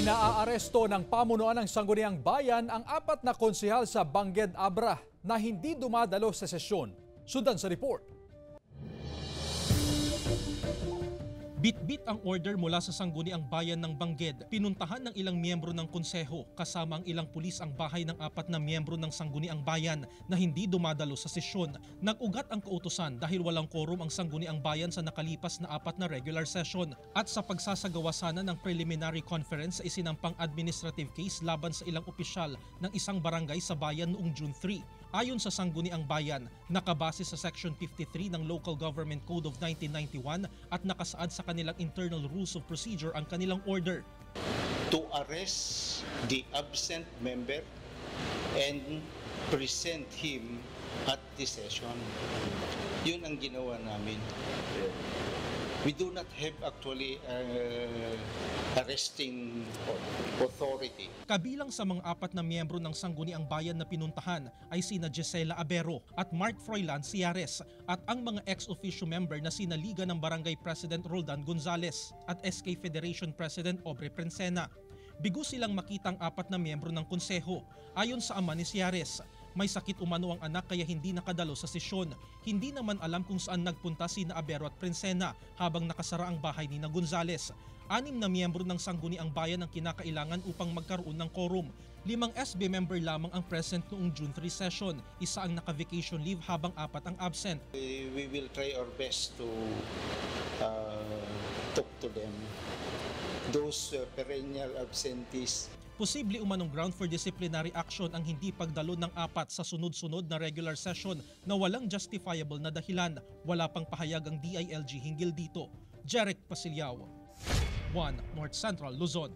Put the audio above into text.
Inaaaresto ng pamunuan ng Sangguniang Bayan ang 4 na konsehal sa Bangged Abra na hindi dumadalo sa sesyon. Sundan sa report. Bitbit ang order mula sa Sangguniang Bayan ng Bangged. Pinuntahan ng ilang miyembro ng konseho kasama ang ilang pulis ang bahay ng 4 na miyembro ng Sangguniang Bayan na hindi dumadalo sa sesyon. Nag-ugat ang kautusan dahil walang quorum ang Sangguniang Bayan sa nakalipas na 4 na regular session at sa pagsasagawa sana ng preliminary conference sa isinampang administrative case laban sa ilang opisyal ng isang barangay sa bayan noong June 3. Ayon sa Sangguniang Bayan, nakabase sa Section 53 ng Local Government Code of 1991 at nakasaad sa kanilang internal rules of procedure ang kanilang order. To arrest the absent member and present him at the session. Yun ang ginawa namin. We do not have actually arresting authority. Kabilang sa mga 4 na miyembro ng Sangguniang Bayan na pinuntahan ay sina Gisela Abero at Mark Froilan Ciares at ang mga ex-officio member na sina Liga ng Barangay President Roldan Gonzales at SK Federation President Aubrey Princena. Bigo silang makita ang 4 na miyembro ng konseho. Ayon sa ama ni Ciares, may sakit umano ang anak kaya hindi nakadalo sa sesyon. Hindi naman alam kung saan nagpunta sina Abero at Princena habang nakasara ang bahay ni Gonzales. 6 na miyembro ng Sangguniang Bayan ang kinakailangan upang magkaroon ng quorum. 5 SB member lamang ang present noong June 3 session. Isa ang naka-vacation leave habang 4 ang absent. We will try our best to talk to them. Those perennial absentees. Posible umanong ground for disciplinary action ang hindi pagdalo ng 4 sa sunod-sunod na regular session na walang justifiable na dahilan. Wala pang pahayag ang DILG hinggil dito. Jeric Pasilyao, 1 North Central Luzon.